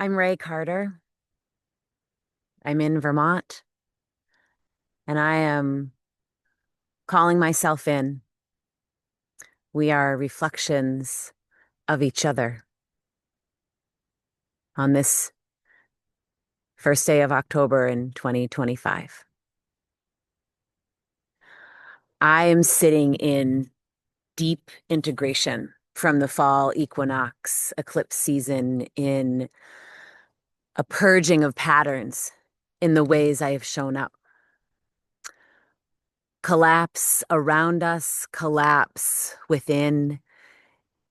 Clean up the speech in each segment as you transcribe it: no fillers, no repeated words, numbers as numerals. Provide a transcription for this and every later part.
I'm Ray Carter. I'm in Vermont, and I am calling myself in. We are reflections of each other on this first day of October in 2025. I am sitting in deep integration from the fall equinox eclipse season in a purging of patterns in the ways I have shown up. Collapse around us, collapse within.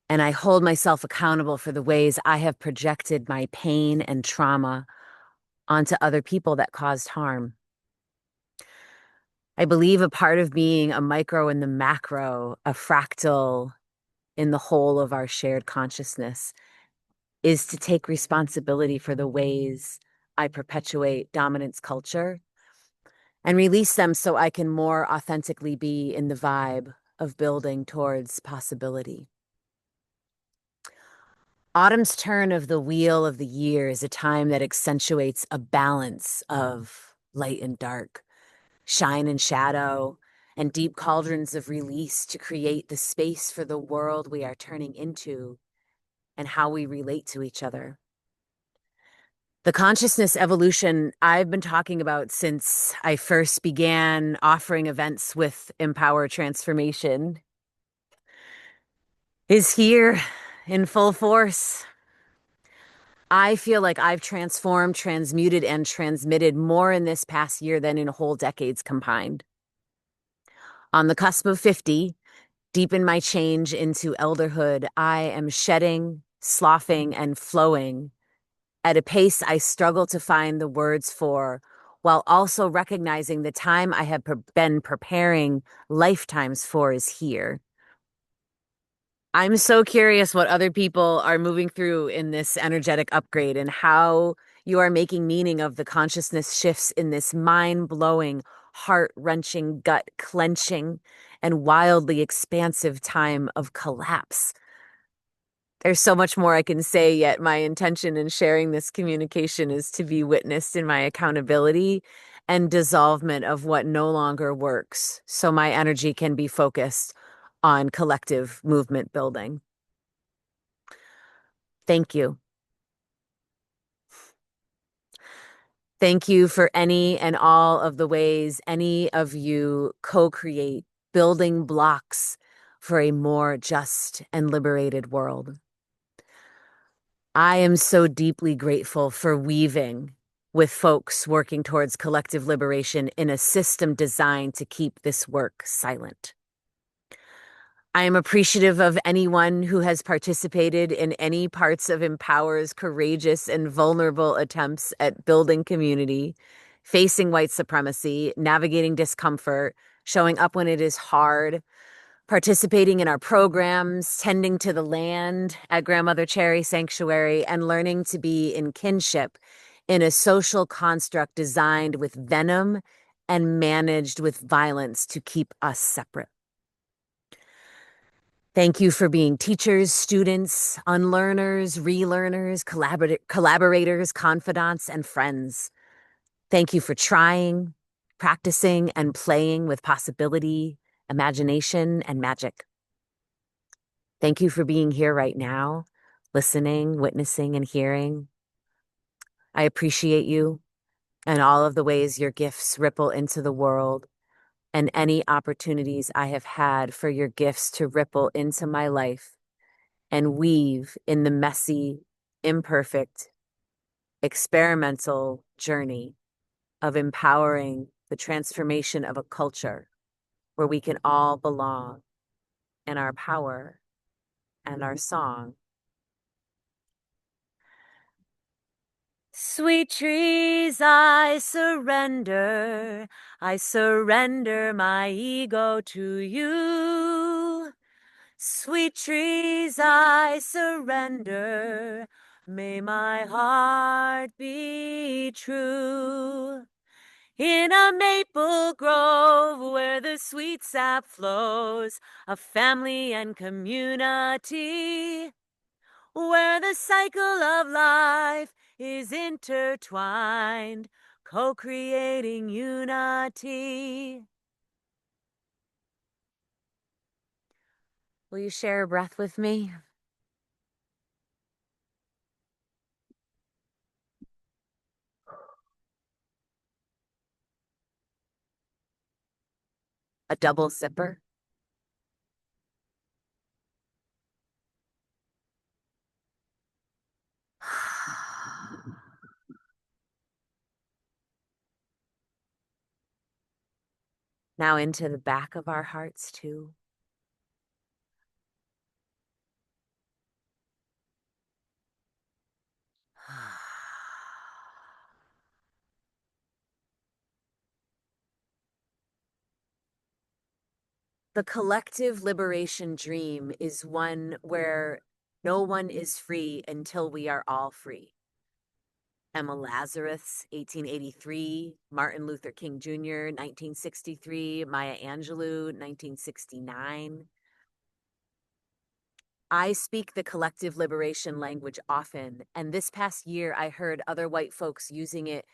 And I hold myself accountable for the ways I have projected my pain and trauma onto other people that caused harm. I believe a part of being a micro in the macro, a fractal in the whole of our shared consciousness, is to take responsibility for the ways I perpetuate dominance culture and release them so I can more authentically be in the vibe of building towards possibility. Autumn's turn of the wheel of the year is a time that accentuates a balance of light and dark, shine and shadow, and deep cauldrons of release to create the space for the world we are turning into and how we relate to each other. The consciousness evolution I've been talking about since I first began offering events with Empower Transformation is here in full force. I feel like I've transformed, transmuted, and transmitted more in this past year than in whole decades combined. On the cusp of 50, deep in my change into elderhood, I am shedding, sloughing, and flowing at a pace I struggle to find the words for, while also recognizing the time I have been preparing lifetimes for is here. I'm so curious what other people are moving through in this energetic upgrade and how you are making meaning of the consciousness shifts in this mind-blowing, heart-wrenching, gut-clenching, and wildly expansive time of collapse. There's so much more I can say, yet my intention in sharing this communication is to be witnessed in my accountability and dissolvement of what no longer works, so my energy can be focused on collective movement building. Thank you. Thank you for any and all of the ways any of you co-create building blocks for a more just and liberated world. I am so deeply grateful for weaving with folks working towards collective liberation in a system designed to keep this work silent. I am appreciative of anyone who has participated in any parts of Empower's courageous and vulnerable attempts at building community, facing white supremacy, navigating discomfort, showing up when it is hard, participating in our programs, tending to the land at Grandmother Cherry Sanctuary, and learning to be in kinship in a social construct designed with venom and managed with violence to keep us separate. Thank you for being teachers, students, unlearners, relearners, collaborators, confidants, and friends. Thank you for trying, practicing, and playing with possibility, imagination, and magic. Thank you for being here right now, listening, witnessing, and hearing. I appreciate you and all of the ways your gifts ripple into the world and any opportunities I have had for your gifts to ripple into my life and weave in the messy, imperfect, experimental journey of empowering the transformation of a culture where we can all belong in our power and our song. Sweet trees, I surrender my ego to you. Sweet trees, I surrender, may my heart be true. In a maple grove where the sweet sap flows, of family and community, where the cycle of life is intertwined, co-creating unity. Will you share a breath with me? A double sipper. Now into the back of our hearts, too. The collective liberation dream is one where no one is free until we are all free. Emma Lazarus, 1883, Martin Luther King Jr., 1963, Maya Angelou, 1969. I speak the collective liberation language often, and this past year I heard other white folks using it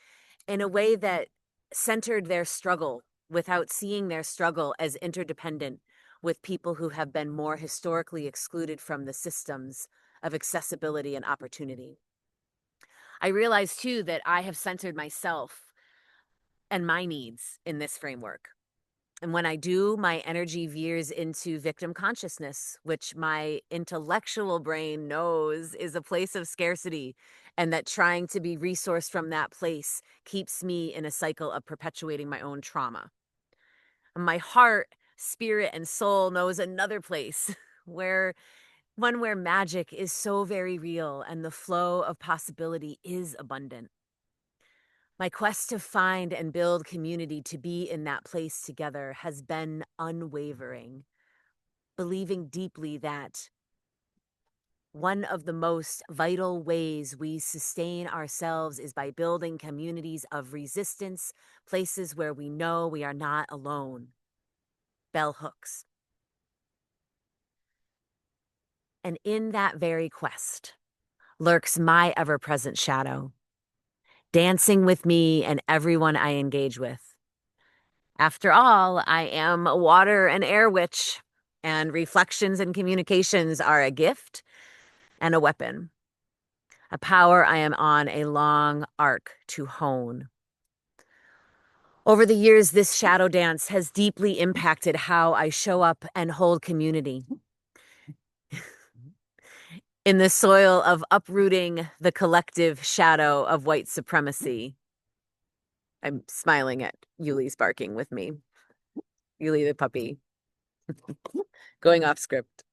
in a way that centered their struggle without seeing their struggle as interdependent with people who have been more historically excluded from the systems of accessibility and opportunity. I realize too that I have centered myself and my needs in this framework. And when I do, my energy veers into victim consciousness, which my intellectual brain knows is a place of scarcity, and that trying to be resourced from that place keeps me in a cycle of perpetuating my own trauma. My heart, spirit, and soul knows another place where one where magic is so very real and the flow of possibility is abundant. My quest to find and build community to be in that place together has been unwavering, believing deeply that one of the most vital ways we sustain ourselves is by building communities of resistance, places where we know we are not alone. Bell hooks. And in that very quest lurks my ever-present shadow, dancing with me and everyone I engage with. After all, I am a water and air witch, and reflections and communications are a gift and a weapon, a power I am on a long arc to hone. Over the years, this shadow dance has deeply impacted how I show up and hold community. In the soil of uprooting the collective shadow of white supremacy. I'm smiling at Yuli's barking with me. Yuli the puppy. Going off script.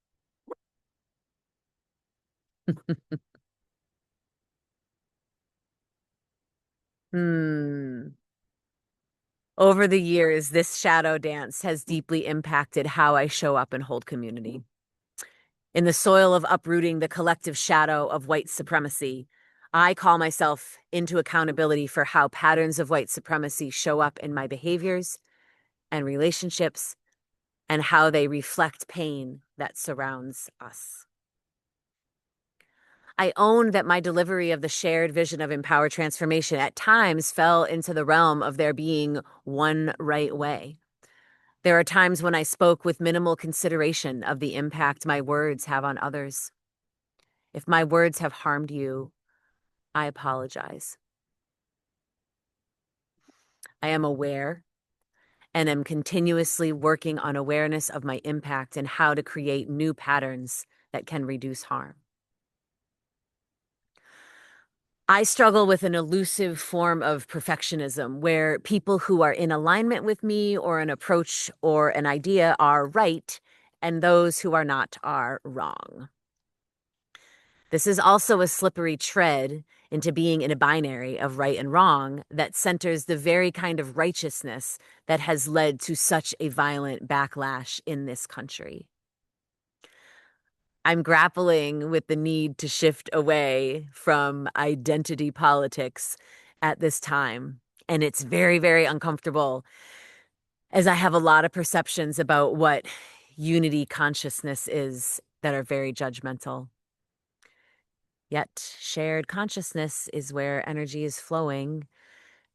Over the years, this shadow dance has deeply impacted how I show up and hold community. In the soil of uprooting the collective shadow of white supremacy, I call myself into accountability for how patterns of white supremacy show up in my behaviors and relationships and how they reflect pain that surrounds us. I own that my delivery of the shared vision of empowered transformation at times fell into the realm of there being one right way. There are times when I spoke with minimal consideration of the impact my words have on others. If my words have harmed you, I apologize. I am aware and am continuously working on awareness of my impact and how to create new patterns that can reduce harm. I struggle with an elusive form of perfectionism where people who are in alignment with me or an approach or an idea are right, and those who are not are wrong. This is also a slippery tread into being in a binary of right and wrong that centers the very kind of righteousness that has led to such a violent backlash in this country. I'm grappling with the need to shift away from identity politics at this time. And it's very, very uncomfortable as I have a lot of perceptions about what unity consciousness is that are very judgmental. Yet shared consciousness is where energy is flowing.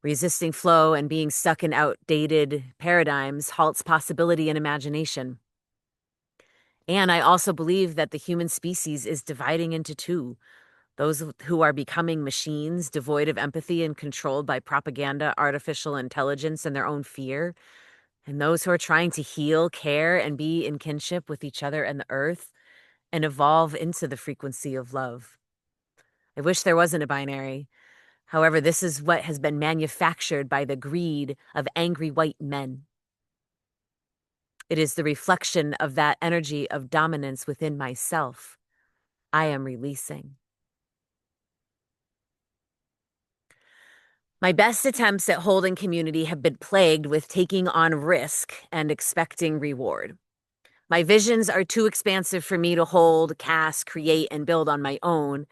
Resisting flow and being stuck in outdated paradigms halts possibility and imagination. And I also believe that the human species is dividing into two: those who are becoming machines devoid of empathy and controlled by propaganda, artificial intelligence, and their own fear, and those who are trying to heal, care, and be in kinship with each other and the earth and evolve into the frequency of love. I wish there wasn't a binary. However, this is what has been manufactured by the greed of angry white men. It is the reflection of that energy of dominance within myself I am releasing. My best attempts at holding community have been plagued with taking on risk and expecting reward. My visions are too expansive for me to hold, cast, create, and build on my own,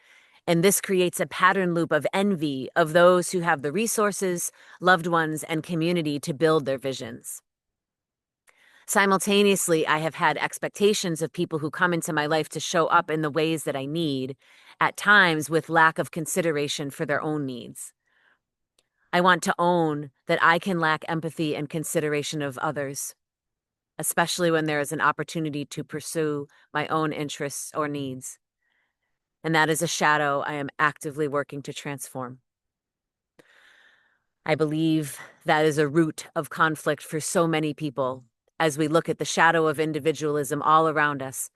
and this creates a pattern loop of envy of those who have the resources, loved ones, and community to build their visions. Simultaneously, I have had expectations of people who come into my life to show up in the ways that I need, at times with lack of consideration for their own needs. I want to own that I can lack empathy and consideration of others, especially when there is an opportunity to pursue my own interests or needs. And that is a shadow I am actively working to transform. I believe that is a root of conflict for so many people as we look at the shadow of individualism all around us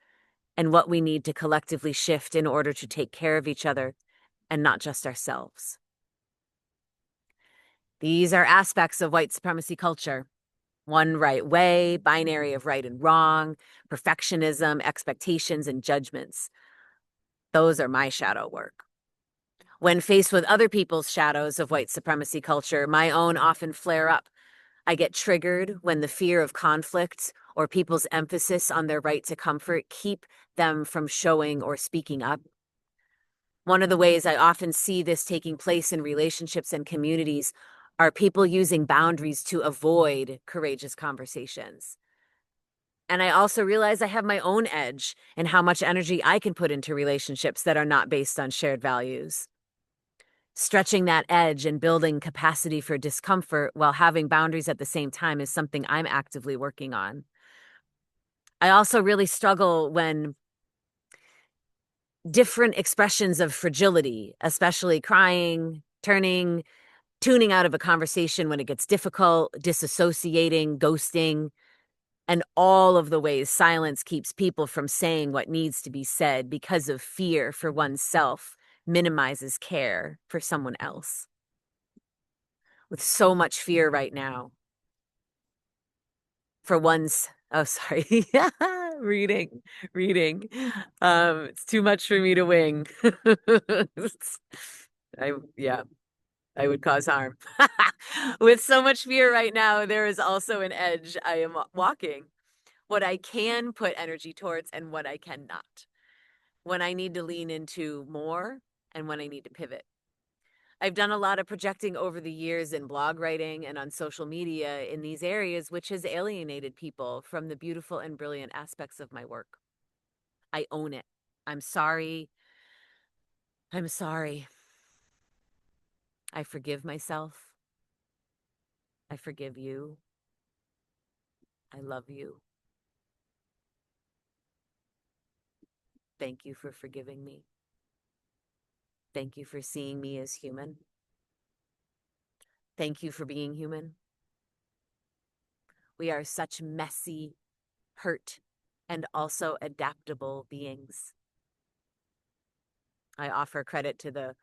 and what we need to collectively shift in order to take care of each other and not just ourselves. These are aspects of white supremacy culture: one right way, binary of right and wrong, perfectionism, expectations, and judgments. Those are my shadow work. When faced with other people's shadows of white supremacy culture, my own often flare up. I get triggered when the fear of conflict or people's emphasis on their right to comfort keep them from showing or speaking up. One of the ways I often see this taking place in relationships and communities are people using boundaries to avoid courageous conversations. And I also realize I have my own edge in how much energy I can put into relationships that are not based on shared values. Stretching that edge and building capacity for discomfort while having boundaries at the same time is something I'm actively working on. I also really struggle when different expressions of fragility, especially crying, tuning out of a conversation when it gets difficult, disassociating, ghosting, and all of the ways silence keeps people from saying what needs to be said because of fear for oneself minimizes care for someone else. With so much fear right now for one's, oh, sorry. reading reading it's too much for me to wing. Yeah, I would cause harm. With so much fear right now, there is also an edge I am walking: what I can put energy towards and what I cannot, when I need to lean into more and when I need to pivot. I've done a lot of projecting over the years in blog writing and on social media in these areas, which has alienated people from the beautiful and brilliant aspects of my work. I own it. I'm sorry. I'm sorry. I forgive myself. I forgive you. I love you. Thank you for forgiving me. Thank you for seeing me as human. Thank you for being human. We are such messy, hurt, and also adaptable beings. I offer credit to the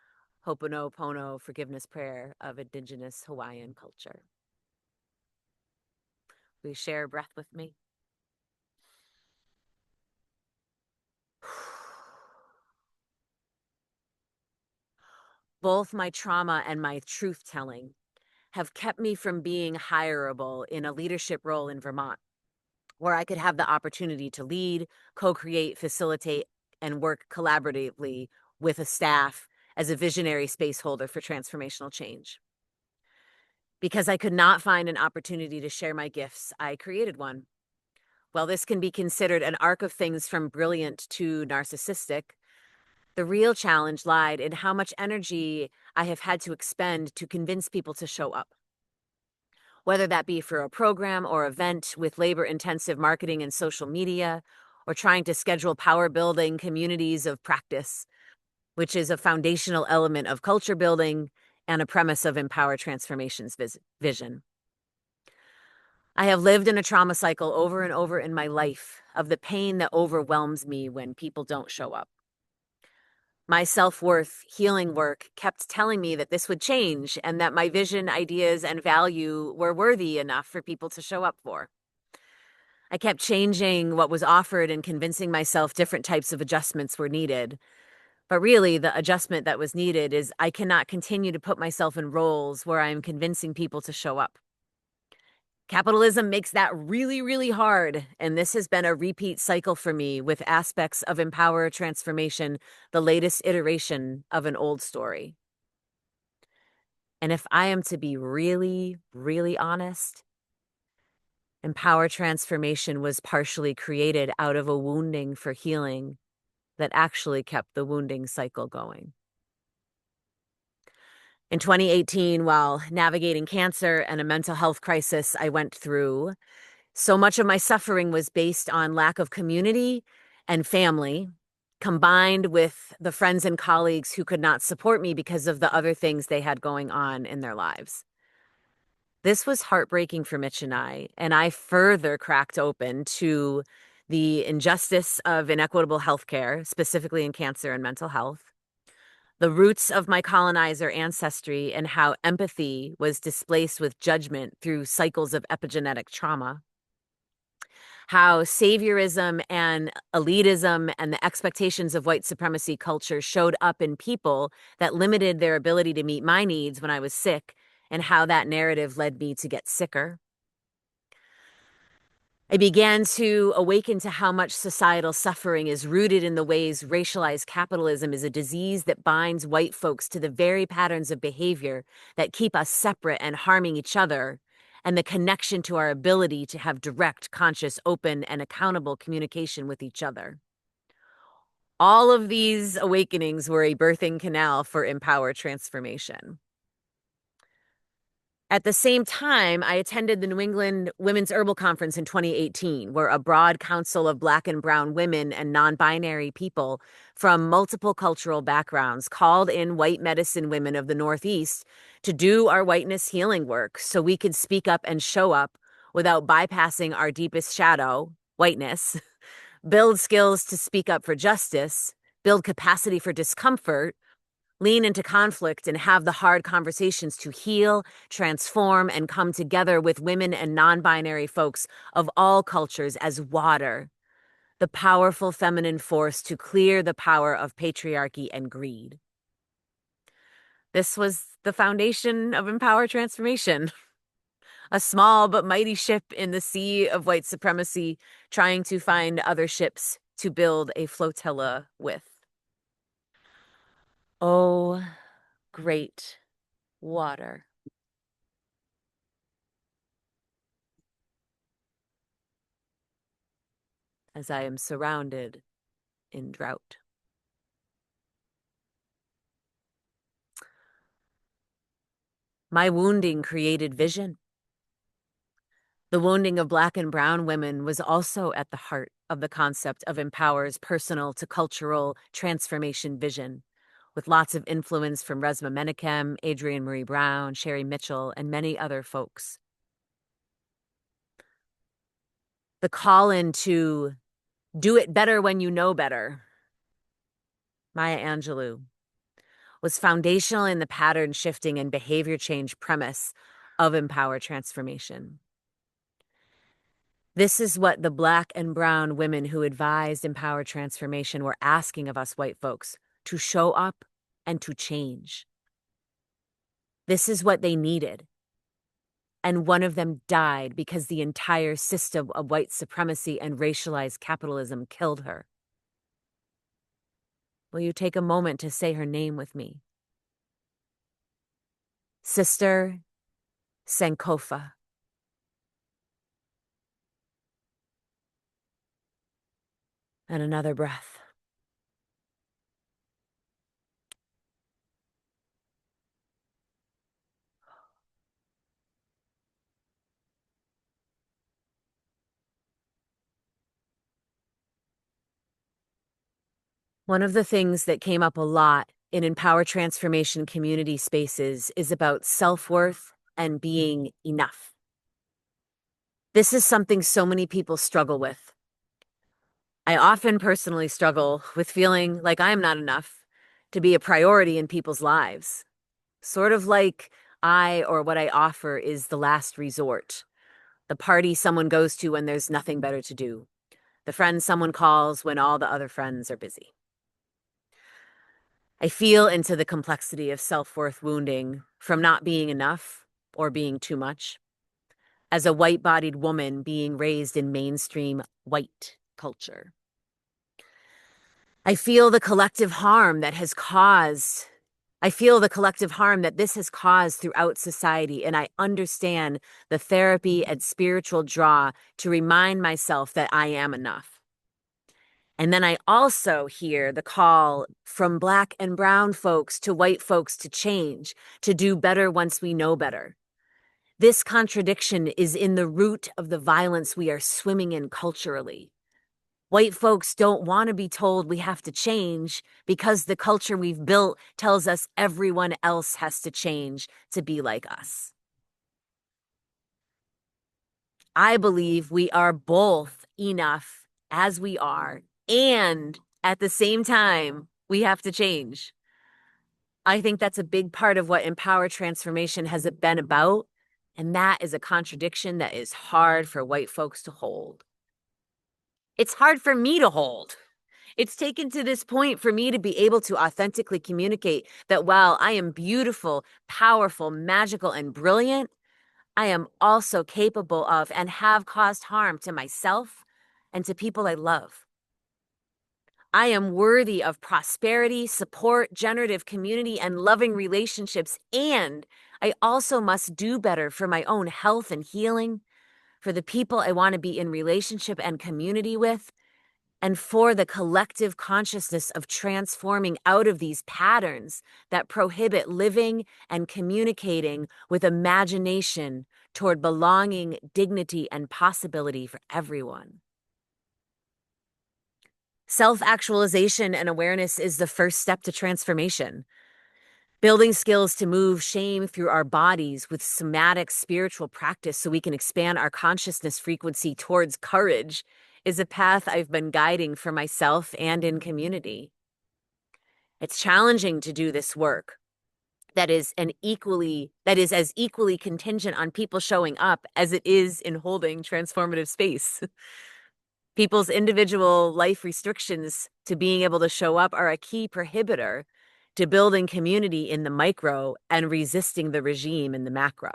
Ho'oponopono forgiveness prayer of Indigenous Hawaiian culture. Will you share a breath with me? Both my trauma and my truth telling have kept me from being hireable in a leadership role in Vermont, where I could have the opportunity to lead, co-create, facilitate, and work collaboratively with a staff as a visionary space holder for transformational change. Because I could not find an opportunity to share my gifts, I created one. While this can be considered an arc of things from brilliant to narcissistic, The real challenge lied in how much energy I have had to expend to convince people to show up, whether that be for a program or event with labor intensive marketing and social media, or trying to schedule power building communities of practice, which is a foundational element of culture building and a premise of Empower Transformation's vision. I have lived in a trauma cycle over and over in my life of the pain that overwhelms me when people don't show up. My self-worth healing work kept telling me that this would change and that my vision, ideas, and value were worthy enough for people to show up for. I kept changing what was offered and convincing myself different types of adjustments were needed. But really, the adjustment that was needed is I cannot continue to put myself in roles where I am convincing people to show up. Capitalism makes that really, really hard, and this has been a repeat cycle for me with aspects of Empower Transformation, the latest iteration of an old story. And if I am to be really, really honest, Empower Transformation was partially created out of a wounding for healing that actually kept the wounding cycle going. In 2018, while navigating cancer and a mental health crisis I went through, so much of my suffering was based on lack of community and family, combined with the friends and colleagues who could not support me because of the other things they had going on in their lives. This was heartbreaking for Mitch and I further cracked open to the injustice of inequitable healthcare, specifically in cancer and mental health, the roots of my colonizer ancestry and how empathy was displaced with judgment through cycles of epigenetic trauma, how saviorism and elitism and the expectations of white supremacy culture showed up in people that limited their ability to meet my needs when I was sick, and how that narrative led me to get sicker. I began to awaken to how much societal suffering is rooted in the ways racialized capitalism is a disease that binds white folks to the very patterns of behavior that keep us separate and harming each other, and the connection to our ability to have direct, conscious, open, and accountable communication with each other. All of these awakenings were a birthing canal for Empower Transformation. At the same time, I attended the New England Women's Herbal Conference in 2018, where a broad council of Black and Brown women and non-binary people from multiple cultural backgrounds called in white medicine women of the Northeast to do our whiteness healing work so we could speak up and show up without bypassing our deepest shadow, whiteness, build skills to speak up for justice, build capacity for discomfort, lean into conflict, and have the hard conversations to heal, transform, and come together with women and non-binary folks of all cultures as water, the powerful feminine force to clear the power of patriarchy and greed. This was the foundation of Empower Transformation, a small but mighty ship in the sea of white supremacy, trying to find other ships to build a flotilla with. Oh, great water. As I am surrounded in drought. My wounding created vision. The wounding of Black and Brown women was also at the heart of the concept of Empower's personal to cultural transformation vision, with lots of influence from Resmaa Menakem, Adrienne Maree Brown, Sherry Mitchell, and many other folks. The call in to do it better when you know better, Maya Angelou, was foundational in the pattern shifting and behavior change premise of Empower Transformation. This is what the Black and Brown women who advised Empower Transformation were asking of us white folks: to show up and to change. This is what they needed. And one of them died because the entire system of white supremacy and racialized capitalism killed her. Will you take a moment to say her name with me? Sister Sankofa. And another breath. One of the things that came up a lot in Empower Transformation community spaces is about self-worth and being enough. This is something so many people struggle with. I often personally struggle with feeling like I am not enough to be a priority in people's lives. Sort of like I or what I offer is the last resort, the party someone goes to when there's nothing better to do, the friend someone calls when all the other friends are busy. I feel into the complexity of self-worth wounding from not being enough or being too much. As a white-bodied woman being raised in mainstream white culture, I feel the collective harm that has caused. I feel the collective harm that this has caused throughout society, and I understand the therapy and spiritual draw to remind myself that I am enough. And then I also hear the call from Black and brown folks to white folks to change, to do better once we know better. This contradiction is in the root of the violence we are swimming in culturally. White folks don't want to be told we have to change because the culture we've built tells us everyone else has to change to be like us. I believe we are both enough as we are, and at the same time, we have to change. I think that's a big part of what Empower Transformation has been about, and that is a contradiction that is hard for white folks to hold. It's hard for me to hold. It's taken to this point for me to be able to authentically communicate that while I am beautiful, powerful, magical, and brilliant, I am also capable of and have caused harm to myself and to people I love. I am worthy of prosperity, support, generative community, and loving relationships, and I also must do better for my own health and healing, for the people I want to be in relationship and community with, and for the collective consciousness of transforming out of these patterns that prohibit living and communicating with imagination toward belonging, dignity, and possibility for everyone. Self-actualization and awareness is the first step to transformation. Building skills to move shame through our bodies with somatic spiritual practice so we can expand our consciousness frequency towards courage is a path I've been guiding for myself and in community. It's challenging to do this work that is as equally contingent on people showing up as it is in holding transformative space. People's individual life restrictions to being able to show up are a key prohibitor to building community in the micro and resisting the regime in the macro.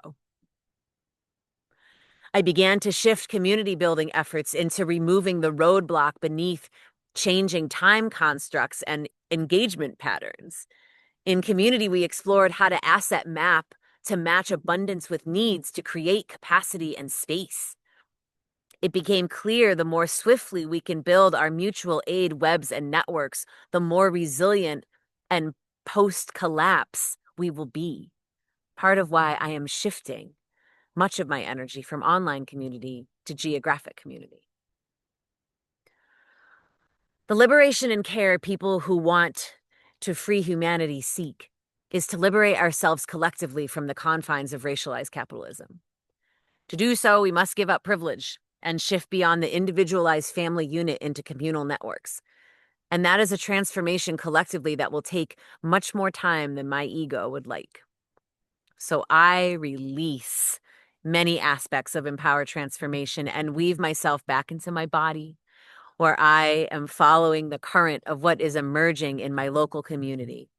I began to shift community building efforts into removing the roadblock beneath changing time constructs and engagement patterns. In community, we explored how to asset map to match abundance with needs to create capacity and space. It became clear the more swiftly we can build our mutual aid webs and networks, the more resilient and post-collapse we will be. Part of why I am shifting much of my energy from online community to geographic community. The liberation and care people who want to free humanity seek is to liberate ourselves collectively from the confines of racialized capitalism. To do so, we must give up privilege and shift beyond the individualized family unit into communal networks. And that is a transformation collectively that will take much more time than my ego would like. So I release many aspects of Empower Transformation and weave myself back into my body, where I am following the current of what is emerging in my local community.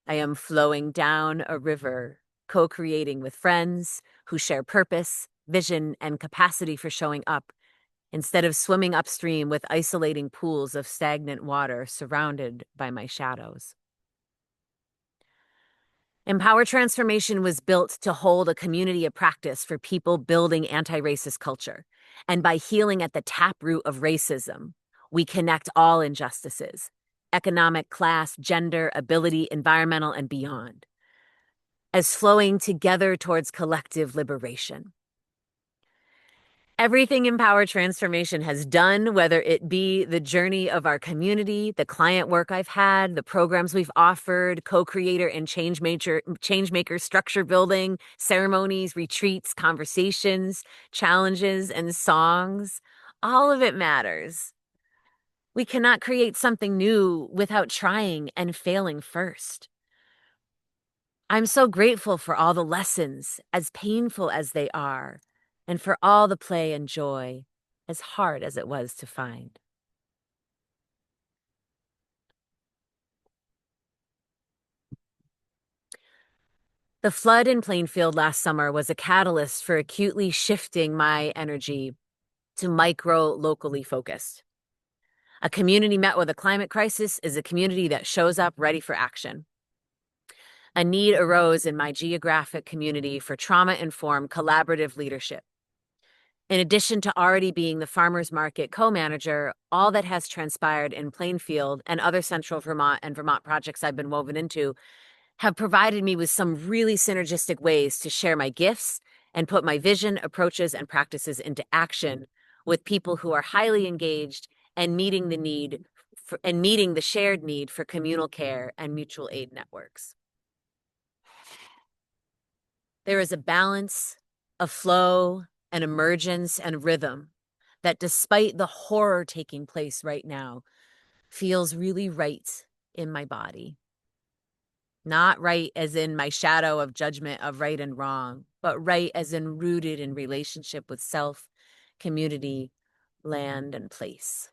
I am flowing down a river, co-creating with friends who share purpose, vision, and capacity for showing up, instead of swimming upstream with isolating pools of stagnant water surrounded by my shadows. Empower Transformation was built to hold a community of practice for people building anti-racist culture. And by healing at the taproot of racism, we connect all injustices: economic, class, gender, ability, environmental, and beyond, as flowing together towards collective liberation. Everything Empower Transformation has done, whether it be the journey of our community, the client work I've had, the programs we've offered, co-creator and change maker structure building, ceremonies, retreats, conversations, challenges, and songs, all of it matters. We cannot create something new without trying and failing first. I'm so grateful for all the lessons, as painful as they are, and for all the play and joy, as hard as it was to find. The flood in Plainfield last summer was a catalyst for acutely shifting my energy to micro, locally focused. A community met with a climate crisis is a community that shows up ready for action. A need arose in my geographic community for trauma-informed collaborative leadership. In addition to already being the farmers market co-manager, all that has transpired in Plainfield and other central Vermont and Vermont projects I've been woven into have provided me with some really synergistic ways to share my gifts and put my vision, approaches, and practices into action with people who are highly engaged and meeting the shared need for communal care and mutual aid networks. There is a balance, a flow, an emergence, and rhythm that, despite the horror taking place right now, feels really right in my body. Not right as in my shadow of judgment of right and wrong, but right as in rooted in relationship with self, community, land, and place.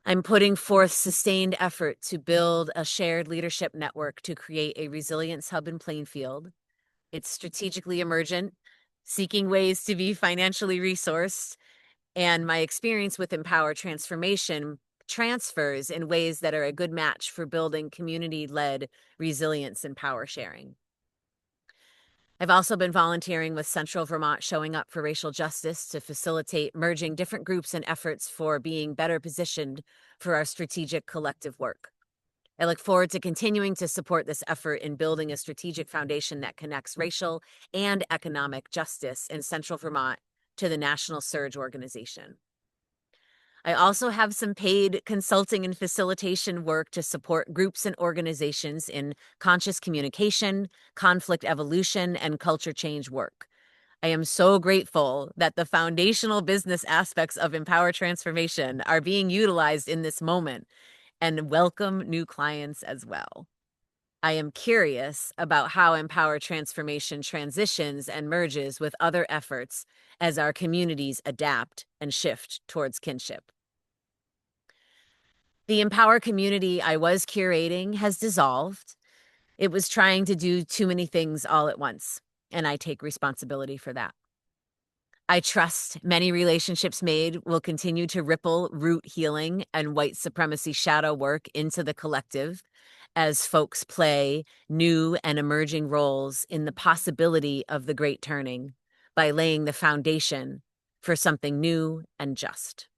I'm putting forth sustained effort to build a shared leadership network to create a resilience hub in Plainfield. It's strategically emergent, seeking ways to be financially resourced, and my experience with Empower Transformation transfers in ways that are a good match for building community-led resilience and power sharing. I've also been volunteering with Central Vermont Showing Up for Racial Justice to facilitate merging different groups and efforts for being better positioned for our strategic collective work. I look forward to continuing to support this effort in building a strategic foundation that connects racial and economic justice in Central Vermont to the National Surge Organization. I also have some paid consulting and facilitation work to support groups and organizations in conscious communication, conflict evolution, and culture change work. I am so grateful that the foundational business aspects of Empower Transformation are being utilized in this moment and welcome new clients as well. I am curious about how Empower Transformation transitions and merges with other efforts as our communities adapt and shift towards kinship. The Empower community I was curating has dissolved. It was trying to do too many things all at once, and I take responsibility for that. I trust many relationships made will continue to ripple root healing and white supremacy shadow work into the collective as folks play new and emerging roles in the possibility of the great turning by laying the foundation for something new and just.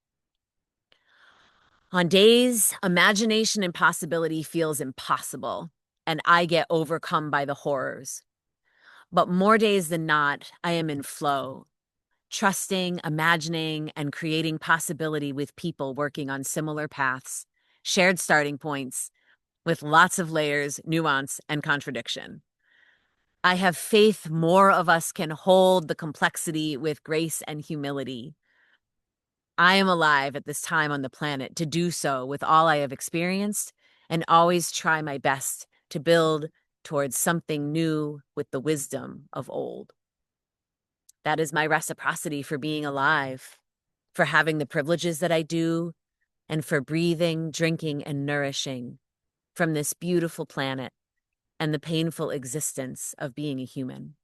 On days, imagination and possibility feels impossible, and I get overcome by the horrors. But more days than not, I am in flow, trusting, imagining, and creating possibility with people working on similar paths, shared starting points, with lots of layers, nuance, and contradiction. I have faith more of us can hold the complexity with grace and humility. I am alive at this time on the planet to do so with all I have experienced and always try my best to build towards something new with the wisdom of old. That is my reciprocity for being alive, for having the privileges that I do, and for breathing, drinking, and nourishing from this beautiful planet and the painful existence of being a human.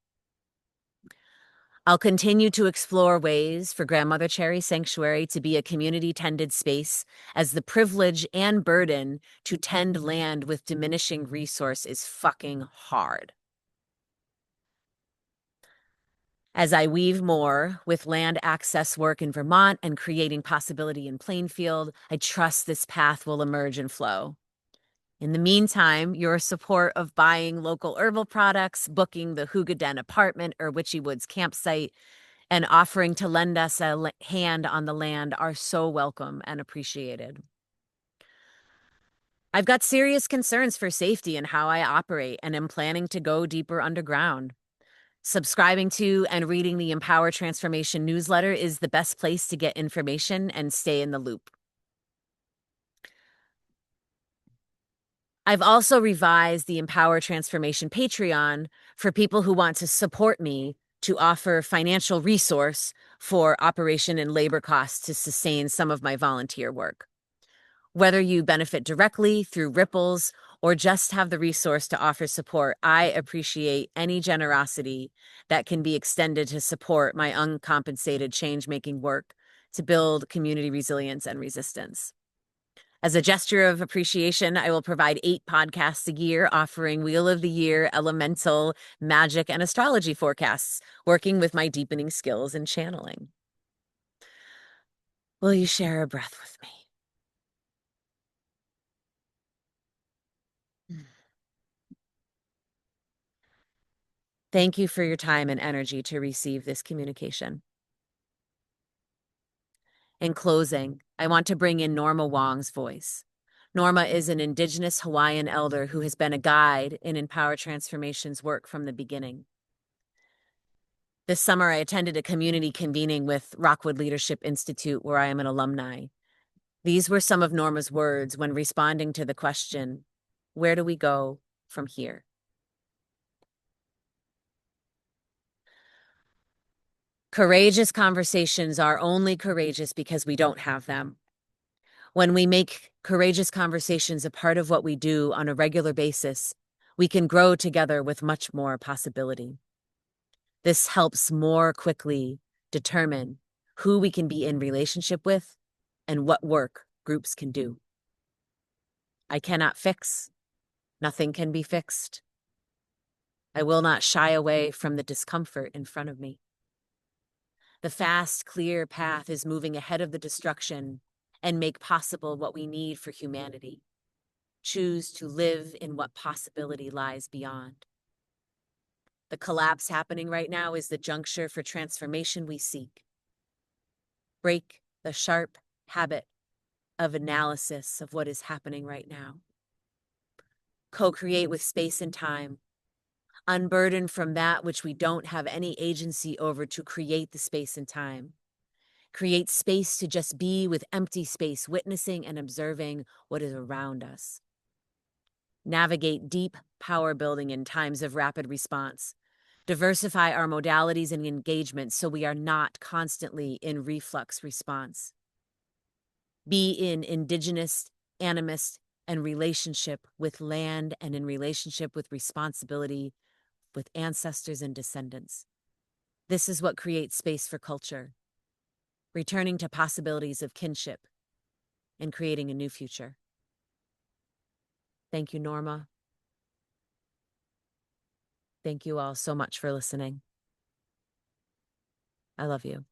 I'll continue to explore ways for Grandmother Cherry Sanctuary to be a community-tended space, as the privilege and burden to tend land with diminishing resource is fucking hard. As I weave more with land access work in Vermont and creating possibility in Plainfield, I trust this path will emerge and flow. In the meantime, your support of buying local herbal products, booking the Hooga Den apartment or Witchy Woods campsite, and offering to lend us a hand on the land are so welcome and appreciated. I've got serious concerns for safety and how I operate, and am planning to go deeper underground. Subscribing to and reading the Empower Transformation newsletter is the best place to get information and stay in the loop. I've also revised the Empower Transformation Patreon for people who want to support me to offer financial resource for operation and labor costs to sustain some of my volunteer work. Whether you benefit directly through ripples or just have the resource to offer support, I appreciate any generosity that can be extended to support my uncompensated change-making work to build community resilience and resistance. As a gesture of appreciation, I will provide 8 podcasts a year offering Wheel of the Year, elemental, magic, and astrology forecasts, working with my deepening skills in channeling. Will you share a breath with me? Thank you for your time and energy to receive this communication. In closing, I want to bring in Norma Wong's voice. Norma is an Indigenous Hawaiian elder who has been a guide in Empower Transformation's work from the beginning. This summer, I attended a community convening with Rockwood Leadership Institute, where I am an alumni. These were some of Norma's words when responding to the question, where do we go from here? Courageous conversations are only courageous because we don't have them. When we make courageous conversations a part of what we do on a regular basis, we can grow together with much more possibility. This helps more quickly determine who we can be in relationship with and what work groups can do. I cannot fix. Nothing can be fixed. I will not shy away from the discomfort in front of me. The fast, clear path is moving ahead of the destruction and make possible what we need for humanity. Choose to live in what possibility lies beyond. The collapse happening right now is the juncture for transformation we seek. Break the sharp habit of analysis of what is happening right now. Co-create with space and time. Unburden from that which we don't have any agency over to create the space and time. Create space to just be with empty space, witnessing and observing what is around us. Navigate deep power building in times of rapid response. Diversify our modalities and engagement so we are not constantly in reflux response. Be in indigenous, animist, and relationship with land and in relationship with responsibility with ancestors and descendants. This is what creates space for culture, returning to possibilities of kinship and creating a new future. Thank you, Norma. Thank you all so much for listening. I love you.